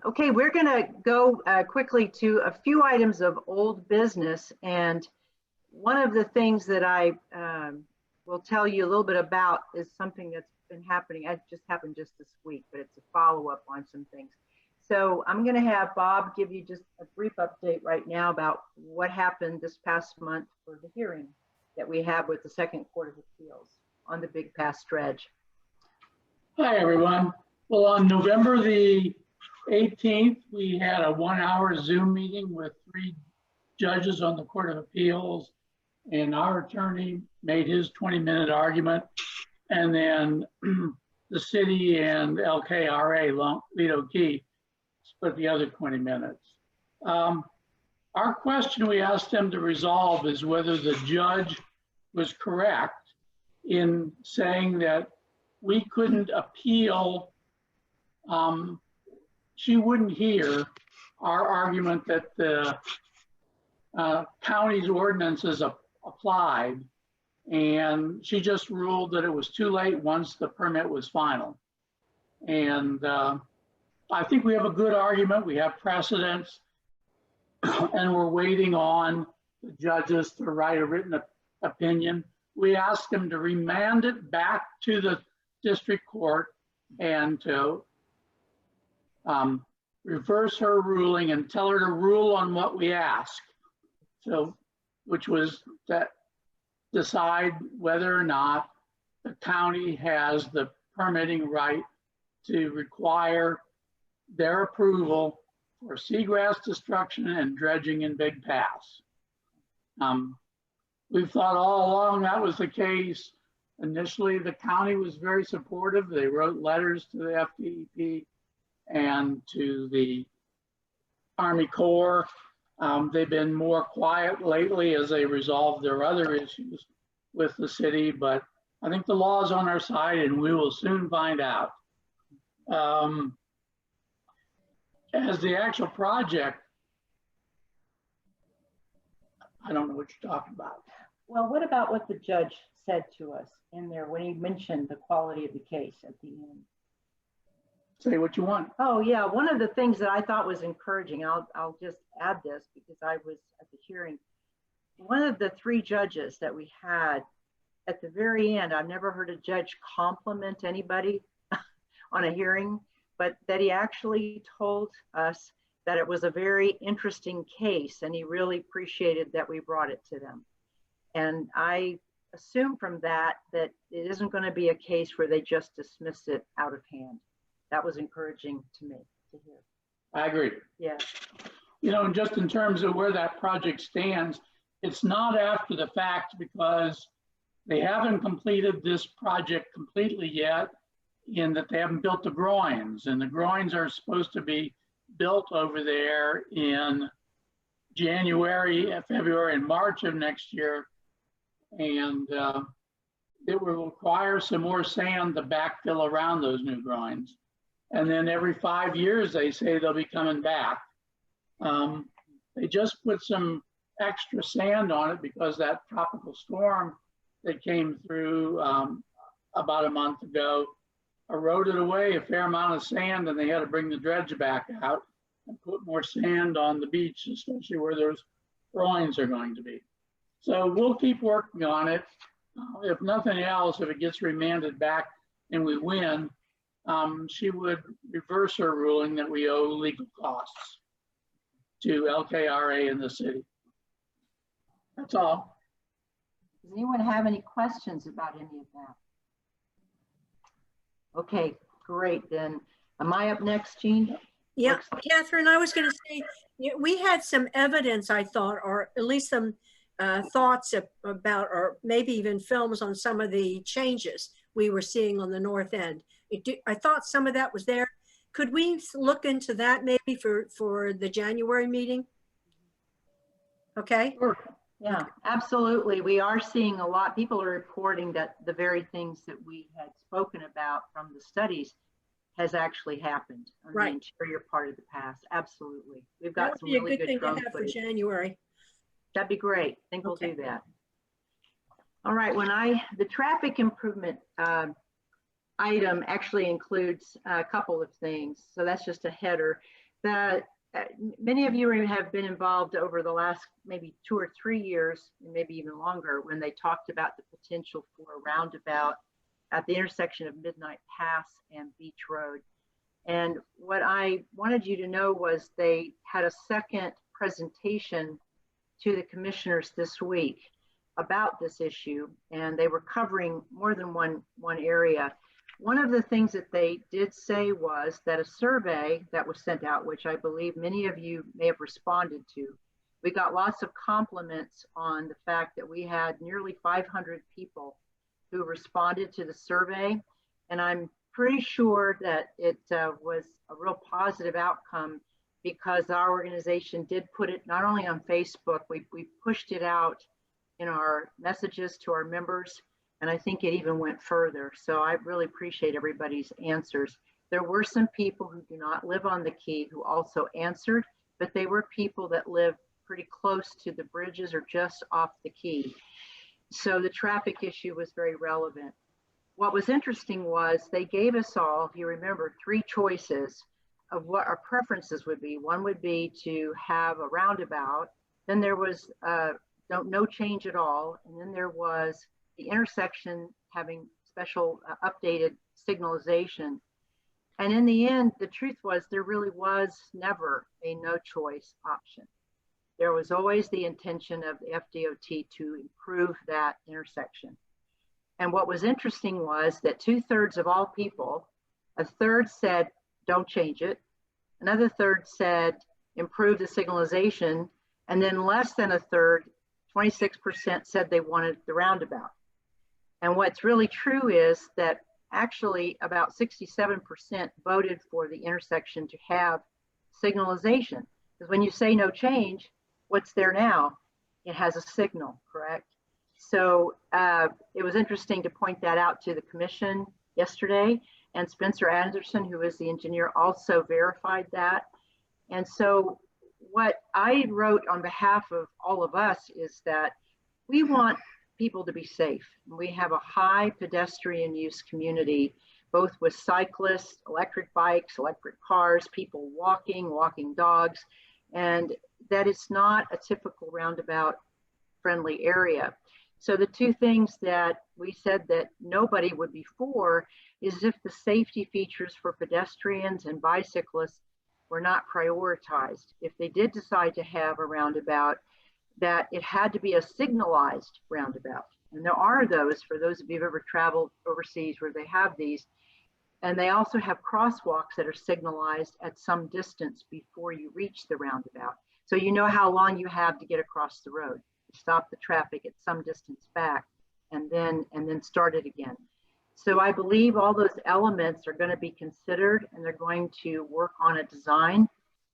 Okay, we're going to go quickly to a few items of old business. And one of the things that I will tell you a little bit about is something that's been happening. It just happened just this week, but it's a follow-up on some things. So I'm going to have Bob give you just a brief update right now about what happened this past month for the hearing that we have with the Second Court of Appeals on the Big Pass dredge. Hi, everyone. Well, on November the 18th, we had a 1-hour Zoom meeting with 3 judges on the Court of Appeals, and our attorney made his 20-minute argument, and then the city and LKRA, Lido Key, split the other 20 minutes. Our question we asked them to resolve is whether the judge was correct in saying that we couldn't appeal. She wouldn't hear our argument that the county's ordinances applied, and she just ruled that it was too late once the permit was final. And I think we have a good argument. We have precedents, and we're waiting on the judges to write a written opinion. We asked them to remand it back to the district court and to reverse her ruling and tell her to rule on what we asked. So, which was that decide whether or not the county has the permitting right to require their approval for seagrass destruction and dredging in Big Pass. We've thought all along that was the case. Initially, the county was very supportive. They wrote letters to the FDEP and to the Army Corps. They've been more quiet lately as they resolve their other issues with the city, but I think the law is on our side and we will soon find out. As the actual project, I don't know what you're talking about. Well, what about what the judge said to us in there when he mentioned the quality of the case at the end? Say what you want. Oh yeah, one of the things that I thought was encouraging, I'll just add this because I was at the hearing. One of the 3 judges that we had at the very end, I've never heard a judge compliment anybody on a hearing, but that he actually told us that it was a very interesting case and he really appreciated that we brought it to them. And I assume from that that it isn't going to be a case where they just dismiss it out of hand. That was encouraging to me to hear. I agree. Yeah. You know, and just in terms of where that project stands, it's not after the fact because they haven't completed this project completely yet, in that they haven't built the groins, and the groins are supposed to be built over there in January, February, and March of next year. And it will require some more sand to backfill around those new groins. And then every 5 years, they say they'll be coming back. They just put some extra sand on it because that tropical storm that came through about a month ago eroded away a fair amount of sand, and they had to bring the dredge back out and put more sand on the beach, especially where those groins are going to be. So we'll keep working on it. If nothing else, if it gets remanded back and we win, she would reverse her ruling that we owe legal costs to LKRA in the city. That's all. Does anyone have any questions about any of that? Okay, great. Then am I up next, Jean? Yeah, Catherine, I was going to say, we had some evidence, I thought, or at least some thoughts about, or maybe even films on some of the changes we were seeing on the north end. I thought some of that was there. Could we look into that maybe for the January meeting? Okay. Sure. Yeah, absolutely. We are seeing a lot. People are reporting that the very things that we had spoken about from the studies has actually happened on the interior part of the pass. Absolutely. We've got some really good drone footage. That would be a good thing to have for January. That'd be great. I think we'll do that. All right. The traffic improvement item actually includes a couple of things. So that's just a header. that many of you have been involved over the last maybe 2 or 3 years, and maybe even longer, when they talked about the potential for a roundabout at the intersection of Midnight Pass and Beach Road. And what I wanted you to know was they had a second presentation to the commissioners this week about this issue, and they were covering more than one area. One of the things that they did say was that a survey that was sent out, which I believe many of you may have responded to, we got lots of compliments on the fact that we had nearly 500 people who responded to the survey. And I'm pretty sure that it was a real positive outcome, because our organization did put it not only on Facebook, we pushed it out in our messages to our members, and I think it even went further. So I really appreciate everybody's answers. There were some people who do not live on the Key who also answered, but they were people that live pretty close to the bridges or just off the Key. So the traffic issue was very relevant. What was interesting was they gave us all, if you remember, 3 choices of what our preferences would be. One would be to have a roundabout. Then there was no change at all. And then there was the intersection having special updated signalization. And in the end, the truth was there really was never a no choice option. There was always the intention of the FDOT to improve that intersection. And what was interesting was that 2/3 of all people, a third said, don't change it. Another third said, improve the signalization. And then less than a third, 26% said they wanted the roundabout. And what's really true is that actually about 67% voted for the intersection to have signalization. Because when you say no change, what's there now? It has a signal, correct? So it was interesting to point that out to the commission yesterday, and Spencer Anderson, who is the engineer, also verified that. And so what I wrote on behalf of all of us is that we want people to be safe. We have a high pedestrian use community, both with cyclists, electric bikes, electric cars, people walking dogs, and that it's not a typical roundabout friendly area. So the 2 things that we said that nobody would be for is if the safety features for pedestrians and bicyclists were not prioritized. If they did decide to have a roundabout, that it had to be a signalized roundabout. And there are those, for those of you who've ever traveled overseas, where they have these. And they also have crosswalks that are signalized at some distance before you reach the roundabout. So you know how long you have to get across the road. Stop the traffic at some distance back and then start it again. So I believe all those elements are going to be considered, and they're going to work on a design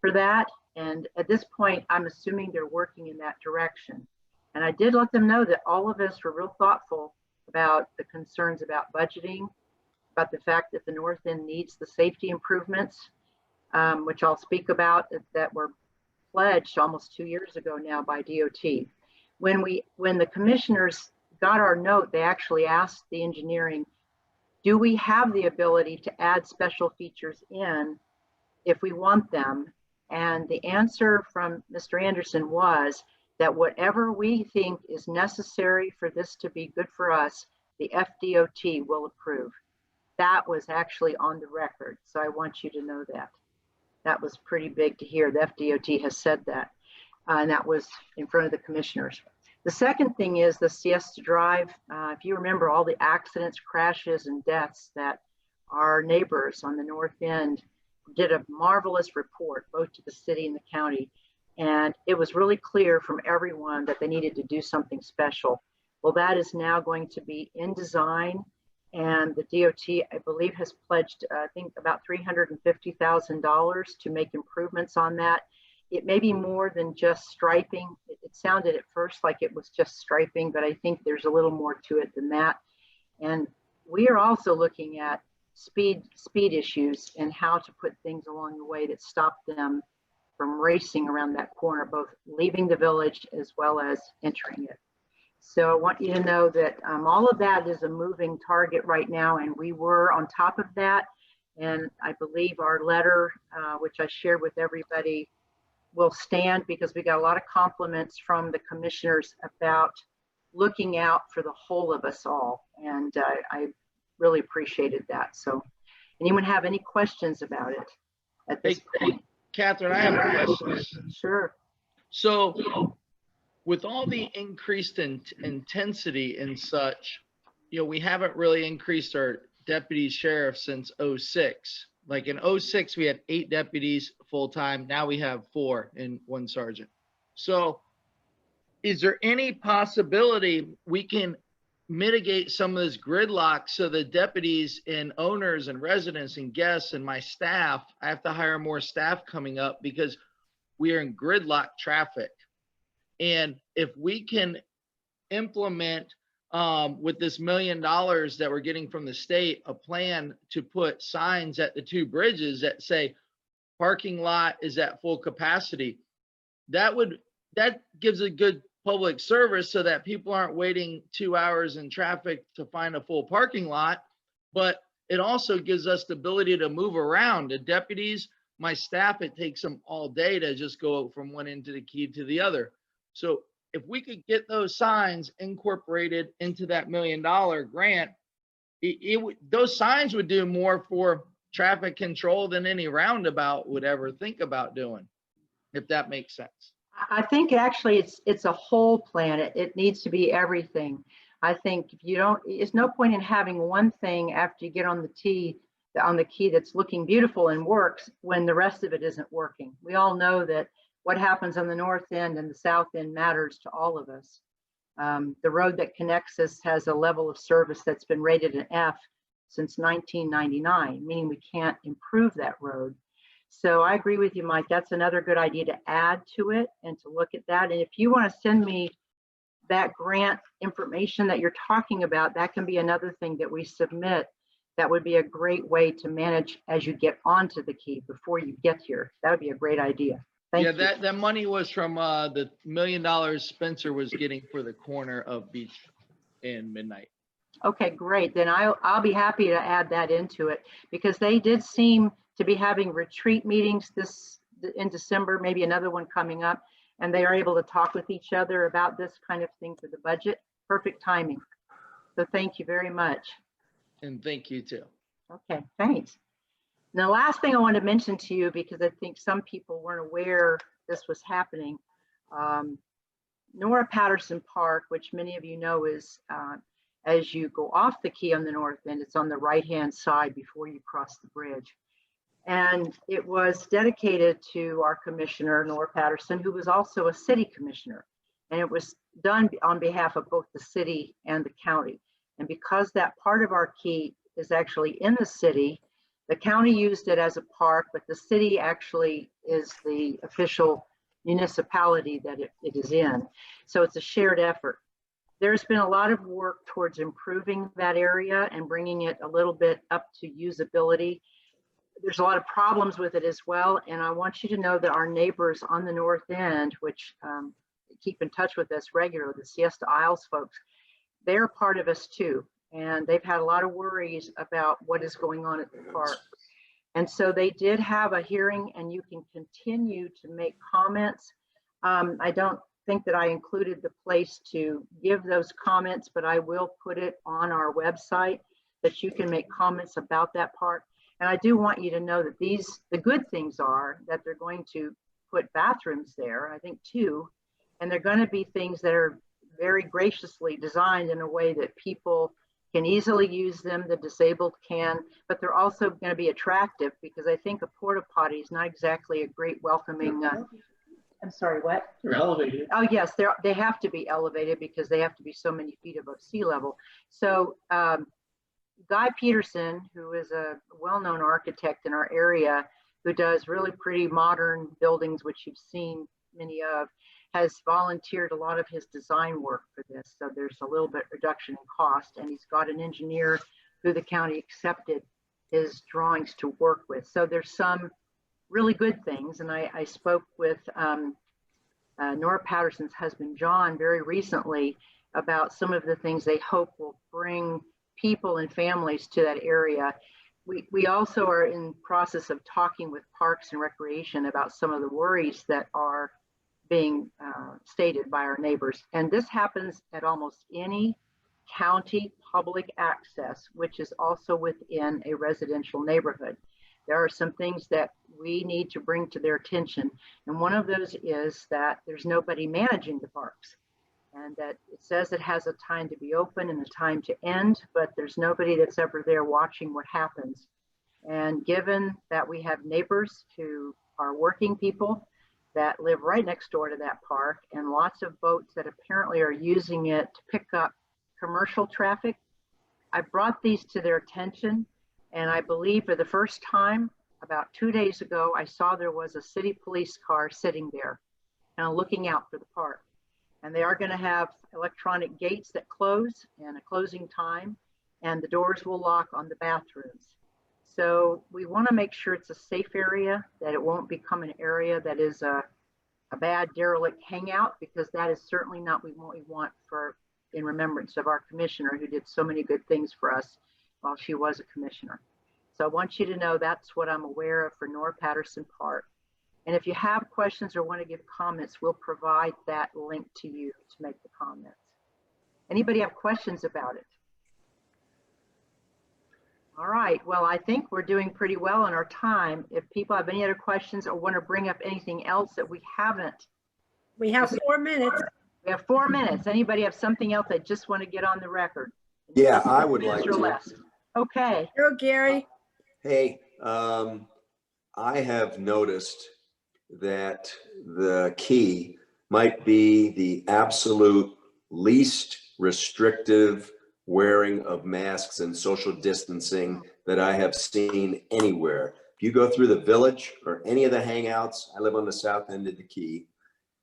for that. And at this point, I'm assuming they're working in that direction. And I did let them know that all of us were real thoughtful about the concerns about budgeting, about the fact that the North End needs the safety improvements, which I'll speak about, that were pledged almost 2 years ago now by DOT. When the commissioners got our note, they actually asked the engineering, do we have the ability to add special features in if we want them? And the answer from Mr. Anderson was that whatever we think is necessary for this to be good for us, the FDOT will approve. That was actually on the record. So I want you to know that. That was pretty big to hear. The FDOT has said that. And that was in front of the commissioners. The second thing is the Siesta Drive. If you remember all the accidents, crashes, and deaths that our neighbors on the North End did a marvelous report, both to the city and the county. And it was really clear from everyone that they needed to do something special. Well, that is now going to be in design. And the DOT, I believe, has pledged, I think, about $350,000 to make improvements on that. It may be more than just striping. It sounded at first like it was just striping, but I think there's a little more to it than that. And we are also looking at speed issues and how to put things along the way that stop them from racing around that corner, both leaving the village as well as entering it. So I want you to know that all of that is a moving target right now, and we were on top of that. And I believe our letter, which I shared with everybody, will stand because we got a lot of compliments from the commissioners about looking out for the whole of us all. And I really appreciated that. So anyone have any questions about it at this point? Hey, Catherine, I have a question. Sure. So with all the increased intensity and such, you know, we haven't really increased our deputy sheriff since '06. Like in '06, we had 8 deputies full-time. Now we have 4 and 1 sergeant. So is there any possibility we can mitigate some of this gridlock so the deputies and owners and residents and guests and my staff, I have to hire more staff coming up because we are in gridlock traffic. And if we can implement with this $1 million that we're getting from the state, a plan to put signs at the 2 bridges that say parking lot is at full capacity, that gives a good public service so that people aren't waiting 2 hours in traffic to find a full parking lot. But it also gives us the ability to move around. The deputies, my staff, it takes them all day to just go from one end of the key to the other. So if we could get those signs incorporated into that $1 million grant, those signs would do more for traffic control than any roundabout would ever think about doing, if that makes sense. I think actually it's a whole plan. It needs to be everything. I think if you don't, it's no point in having one thing after you get on the key that's looking beautiful and works when the rest of it isn't working. We all know that what happens on the north end and the south end matters to all of us. The road that connects us has a level of service that's been rated an F since 1999, meaning we can't improve that road. So I agree with you, Mike. That's another good idea to add to it and to look at that. And if you want to send me that grant information that you're talking about, that can be another thing that we submit. That would be a great way to manage as you get onto the key before you get here. That would be a great idea. Thank you. That money was from the $1 million Spencer was getting for the corner of Beach and Midnight. Okay, great. Then I'll be happy to add that into it because they did seem to be having retreat meetings in December, maybe another one coming up, and they are able to talk with each other about this kind of thing for the budget. Perfect timing. So thank you very much. And thank you too. Okay, thanks. Now, the last thing I want to mention to you, because I think some people weren't aware this was happening, Nora Patterson Park, which many of you know is as you go off the key on the north end, it's on the right-hand side before you cross the bridge. And it was dedicated to our commissioner, Nora Patterson, who was also a city commissioner. And it was done on behalf of both the city and the county. And because that part of our key is actually in the city, the county used it as a park, but the city actually is the official municipality that it is in. So it's a shared effort. There's been a lot of work towards improving that area and bringing it a little bit up to usability. There's a lot of problems with it as well. And I want you to know that our neighbors on the north end, which keep in touch with us regularly, the Siesta Isles folks, they're part of us too. And they've had a lot of worries about what is going on at the park. And so they did have a hearing and you can continue to make comments. I don't think that I included the place to give those comments, but I will put it on our website that you can make comments about that park. And I do want you to know that the good things are that they're going to put bathrooms there, I think 2, and they're going to be things that are very graciously designed in a way that people can easily use them, the disabled can, but they're also going to be attractive because I think a porta potty is not exactly a great welcoming. I'm sorry, what? They're elevated. Oh yes, they have to be elevated because they have to be so many feet above sea level. So Guy Patterson, who is a well-known architect in our area, who does really pretty modern buildings, which you've seen many of, has volunteered a lot of his design work for this. So there's a little bit reduction in cost, and he's got an engineer who the county accepted his drawings to work with. So there's some really good things. And I spoke with Nora Patterson's husband, John, very recently about some of the things they hope will bring people and families to that area. We also are in process of talking with Parks and Recreation about some of the worries that are being stated by our neighbors. And this happens at almost any county public access, which is also within a residential neighborhood. There are some things that we need to bring to their attention. And one of those is that there's nobody managing the parks, and that it says it has a time to be open and a time to end, but there's nobody that's ever there watching what happens. And given that we have neighbors who are working people that live right next door to that park, and lots of boats that apparently are using it to pick up commercial traffic, I brought these to their attention. And I believe for the first time, about 2 days ago, I saw there was a city police car sitting there and looking out for the park. And they are going to have electronic gates that close and a closing time, and the doors will lock on the bathrooms. So we want to make sure it's a safe area, that it won't become an area that is a bad derelict hangout, because that is certainly not what we want for in remembrance of our commissioner who did so many good things for us while she was a commissioner. So I want you to know that's what I'm aware of for Nora Patterson Park. And if you have questions or want to give comments, we'll provide that link to you to make the comments. Anybody have questions about it? All right, well, I think we're doing pretty well in our time. If people have any other questions or want to bring up anything else that we haven't. We have 4 minutes. We have 4 minutes. Anybody have something else they just want to get on the record? Yeah, I would like to. Okay. Go, Gary. Hey, I have noticed that the key might be the absolute least restrictive wearing of masks and social distancing that I have seen anywhere. If you go through the village or any of the hangouts, I live on the south end of the key.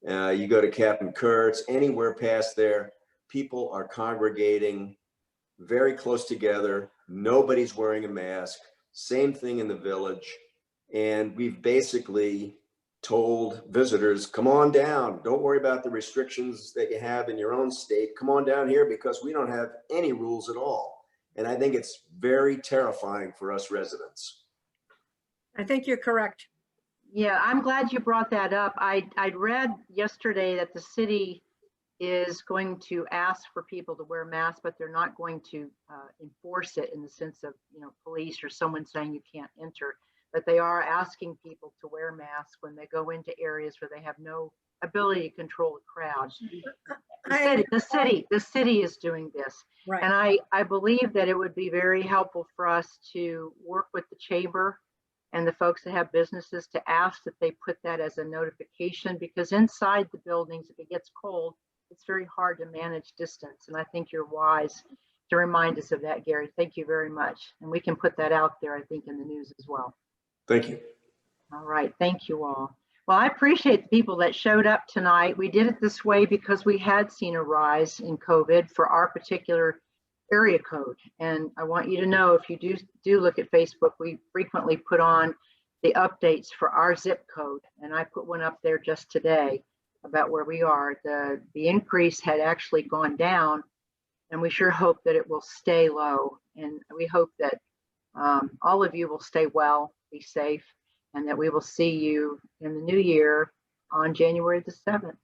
You go to Captain Kurtz, anywhere past there, people are congregating very close together. Nobody's wearing a mask. Same thing in the village. And we've basically told visitors, come on down. Don't worry about the restrictions that you have in your own state. Come on down here because we don't have any rules at all. And I think it's very terrifying for us residents. I think you're correct. Yeah, I'm glad you brought that up. I'd read yesterday that the city is going to ask for people to wear masks, but they're not going to enforce it in the sense of, police or someone saying you can't enter. But they are asking people to wear masks when they go into areas where they have no ability to control the crowd. The city is doing this. Right. And I believe that it would be very helpful for us to work with the chamber and the folks that have businesses to ask that they put that as a notification, because inside the buildings, if it gets cold, it's very hard to manage distance. And I think you're wise to remind us of that, Gary. Thank you very much. And we can put that out there, I think, in the news as well. Thank you. All right. Thank you all. Well, I appreciate the people that showed up tonight. We did it this way because we had seen a rise in COVID for our particular area code. And I want you to know, if you do look at Facebook, we frequently put on the updates for our zip code. And I put one up there just today about where we are. The increase had actually gone down, and we sure hope that it will stay low. And we hope that all of you will stay well, be safe, and that we will see you in the new year on January the 7th.